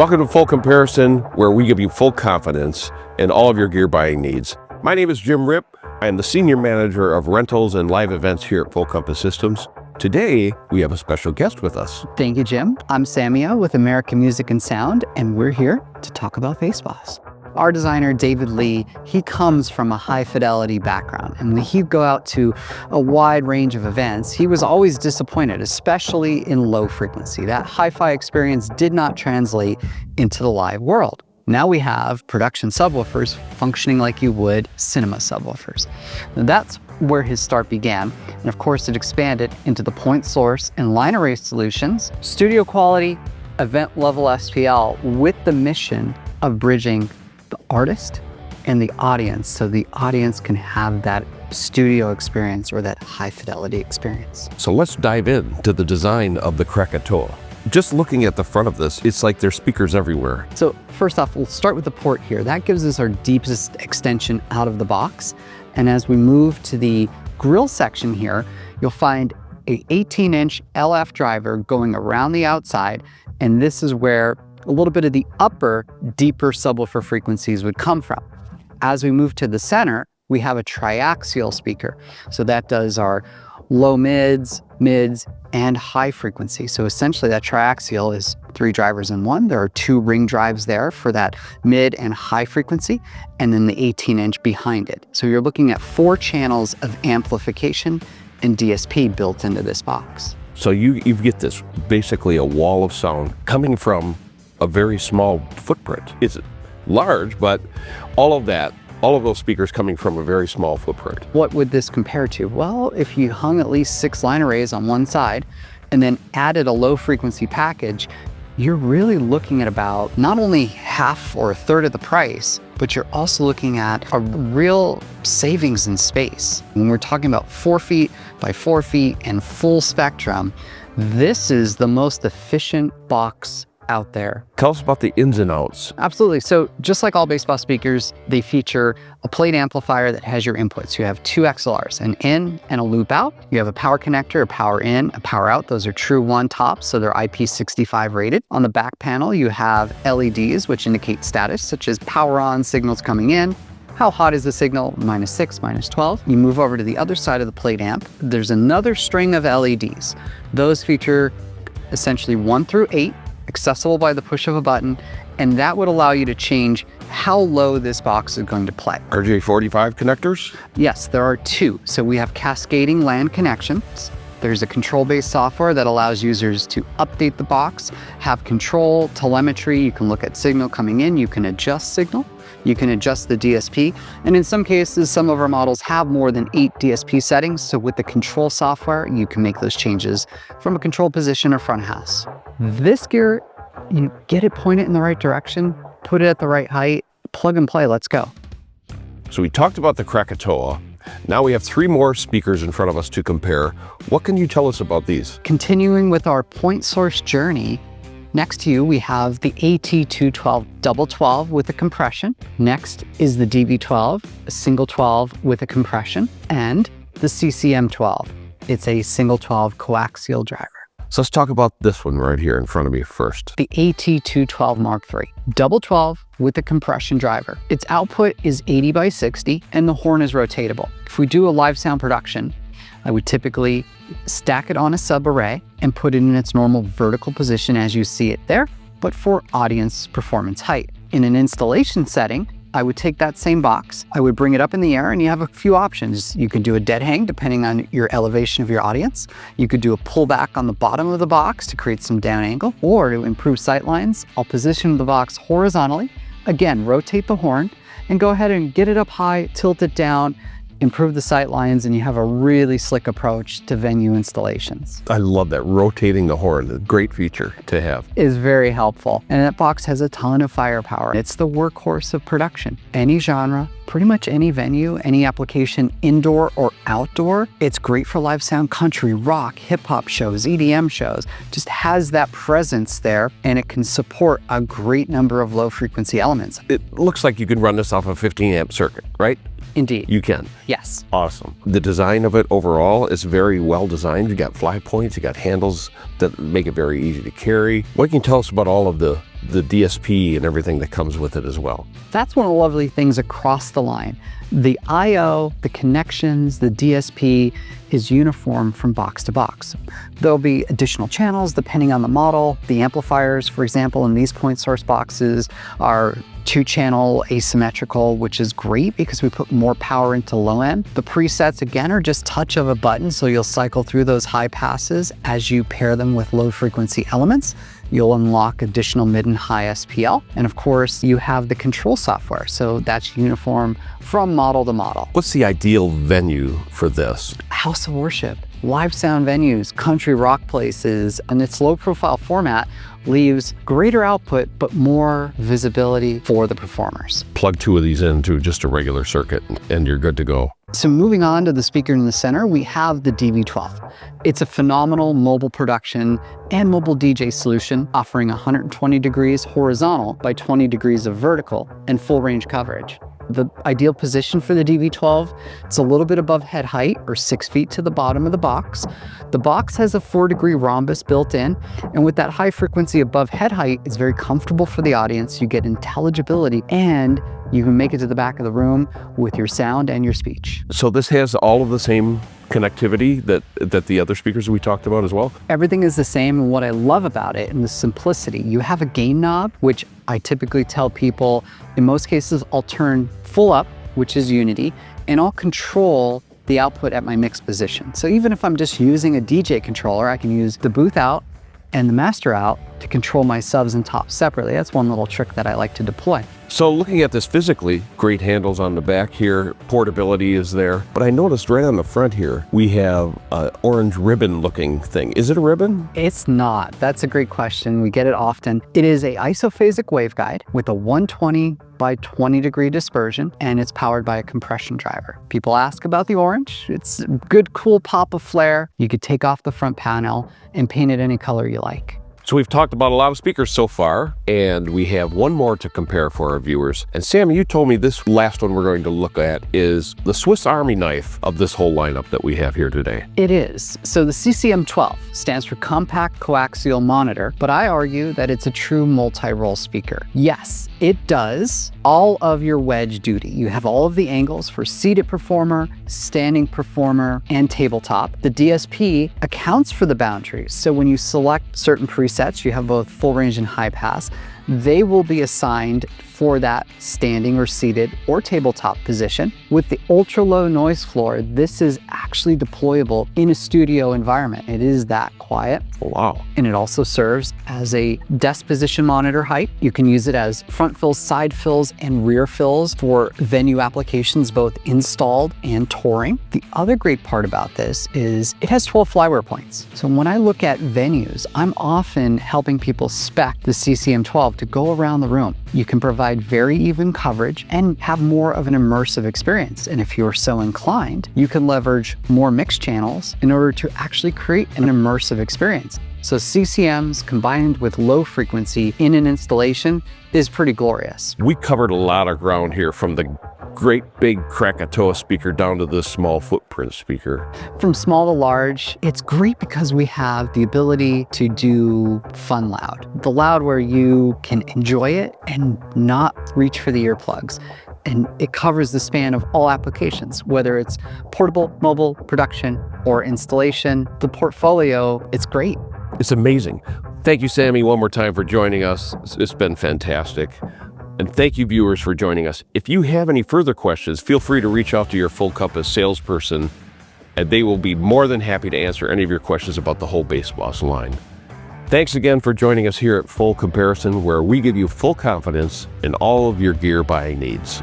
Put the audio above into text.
Welcome to Full Comparison, where we give you full confidence in all of your gear buying needs. My name is Jim Ripp. I am the Senior Manager of Rentals and Live Events here at Full Compass Systems. Today, we have a special guest with us. Thank you, Jim. I'm Samia with American Music and Sound, and we're here to talk about BASSBOSS. Our designer, David Lee, he comes from a high fidelity background, and when he'd go out to a wide range of events, he was always disappointed, especially in low frequency. That hi-fi experience did not translate into the live world. Now we have production subwoofers functioning like you would cinema subwoofers. Now that's where his start began, and of course it expanded into the point source and line array solutions, studio quality, event level SPL, with the mission of bridging the artist and the audience, so the audience can have that studio experience or that high fidelity experience. So let's dive into the design of the Krakatoa. Just looking at the front of this, it's like there's speakers everywhere. So first off, we'll start with the port here. That gives us our deepest extension out of the box. And as we move to the grill section here, you'll find a 18-inch LF driver going around the outside. And this is where a little bit of the upper, deeper subwoofer frequencies would come from. As we move to the center, we have a triaxial speaker. So that does our low mids, and high frequency. So essentially that triaxial is 3 drivers in one. There are 2 ring drives there for that mid and high frequency, and then the 18-inch behind it. So you're looking at 4 channels of amplification and DSP built into this box. So you get this, basically a wall of sound coming from a very small footprint. It's large, but all of those speakers coming from a very small footprint. What would this compare to? Well, if you hung at least 6 line arrays on one side and then added a low frequency package, you're really looking at about not only half or a third of the price, but you're also looking at a real savings in space. When we're talking about 4 feet by 4 feet and full spectrum, this is the most efficient box out there. Tell us about the ins and outs. Absolutely. So just like all BASSBOSS speakers, they feature a plate amplifier that has your inputs. You have 2 XLRs, an in and a loop out. You have a power connector, a power in, a power out. Those are true 1 tops, so they're IP65 rated. On the back panel, you have LEDs, which indicate status, such as power on signals coming in. How hot is the signal? -6, -12. You move over to the other side of the plate amp. There's another string of LEDs. Those feature essentially 1 through 8. Accessible by the push of a button, and that would allow you to change how low this box is going to play. RJ45 connectors? Yes, there are 2. So we have cascading LAN connections. There's a control-based software that allows users to update the box, have control, telemetry. You can look at signal coming in, you can adjust signal, you can adjust the DSP, and in some cases, some of our models have more than 8 DSP settings. So with the control software, you can make those changes from a control position or front house. This gear, you get it pointed in the right direction, put it at the right height, plug and play, let's go. So we talked about the Krakatoa. Now we have 3 more speakers in front of us to compare. What can you tell us about these? Continuing with our point source journey, next to you, we have the AT212-12 with a compression. Next is the DV12, a single 12 with a compression, and the CCM12. It's a single 12 coaxial driver. So let's talk about this one right here in front of me first. The AT212 Mark III, double 12 with a compression driver. Its output is 80 by 60 and the horn is rotatable. If we do a live sound production, I would typically stack it on a sub array and put it in its normal vertical position as you see it there, but for audience performance height. In an installation setting, I would take that same box, I would bring it up in the air, and you have a few options. You could do a dead hang depending on your elevation of your audience. You could do a pullback on the bottom of the box to create some down angle, or to improve sight lines, I'll position the box horizontally, again, rotate the horn, and go ahead and get it up high, tilt it down, improve the sight lines, and you have a really slick approach to venue installations. I love that, rotating the horn, a great feature to have. Is very helpful. And that box has a ton of firepower. It's the workhorse of production. Any genre, pretty much any venue, any application, indoor or outdoor. It's great for live sound, country, rock, hip hop shows, EDM shows. Just has that presence there, and it can support a great number of low frequency elements. It looks like you can run this off a 15 amp circuit, right? Indeed. You can? Yes. Awesome. The design of it overall is very well designed. You got fly points, you got handles that make it very easy to carry. What can you tell us about all of the the DSP and everything that comes with it as well. That's one of the lovely things across the line. The I/O, the connections, the DSP is uniform from box to box. There'll be additional channels depending on the model. The amplifiers, for example, in these point source boxes are 2-channel asymmetrical, which is great because we put more power into low end. The presets, again, are just touch of a button, so you'll cycle through those high passes as you pair them with low frequency elements. You'll unlock additional mid and high SPL. And of course, you have the control software, so that's uniform from model to model. What's the ideal venue for this? House of worship, live sound venues, country rock places, and its low profile format leaves greater output, but more visibility for the performers. Plug 2 of these into just a regular circuit and you're good to go. So moving on to the speaker in the center, we have the DV12. It's a phenomenal mobile production and mobile DJ solution offering 120 degrees horizontal by 20 degrees of vertical and full range coverage. The ideal position for the DV12, it's a little bit above head height or 6 feet to the bottom of the box. The box has a 4-degree rhombus built in, and with that high frequency above head height, it's very comfortable for the audience. You get intelligibility and you can make it to the back of the room with your sound and your speech. So this has all of the same connectivity that the other speakers we talked about as well? Everything is the same, and what I love about it and the simplicity, you have a gain knob, which I typically tell people, in most cases, I'll turn full up, which is unity, and I'll control the output at my mix position. So even if I'm just using a DJ controller, I can use the booth out and the master out to control my subs and tops separately. That's one little trick that I like to deploy. So looking at this physically, great handles on the back here, portability is there, but I noticed right on the front here, we have an orange ribbon looking thing. Is it a ribbon? It's not. That's a great question. We get it often. It is a isophasic waveguide with a 120 by 20 degree dispersion, and it's powered by a compression driver. People ask about the orange. It's a good, cool pop of flare. You could take off the front panel and paint it any color you like. So we've talked about a lot of speakers so far, and we have one more to compare for our viewers. And Sam, you told me this last one we're going to look at is the Swiss Army knife of this whole lineup that we have here today. It is. So the CCM12 stands for Compact Coaxial Monitor, but I argue that it's a true multi-role speaker. Yes, it does all of your wedge duty. You have all of the angles for seated performer, standing performer, and tabletop. The DSP accounts for the boundaries. So when you select certain presets, you have both full range and high pass. They will be assigned for that standing or seated or tabletop position. With the ultra low noise floor, this is actually deployable in a studio environment. It is that quiet. Wow. And it also serves as a desk position monitor height. You can use it as front fills, side fills, and rear fills for venue applications, both installed and touring. The other great part about this is it has 12 flyware points. So when I look at venues, I'm often helping people spec the CCM12 to go around the room. You can provide very even coverage and have more of an immersive experience. And if you're so inclined, you can leverage more mixed channels in order to actually create an immersive experience. So CCMs combined with low frequency in an installation is pretty glorious. We covered a lot of ground here, from the great big Krakatoa speaker down to this small footprint speaker. From small to large, it's great because we have the ability to do fun loud. The loud where you can enjoy it and not reach for the earplugs. And it covers the span of all applications, whether it's portable, mobile, production, or installation. The portfolio, it's great. It's amazing. Thank you, Sammy, one more time for joining us. It's been fantastic. And thank you, viewers, for joining us. If you have any further questions, feel free to reach out to your Full Compass salesperson, and they will be more than happy to answer any of your questions about the whole BASSBOSS line. Thanks again for joining us here at Full Comparison, where we give you full confidence in all of your gear buying needs.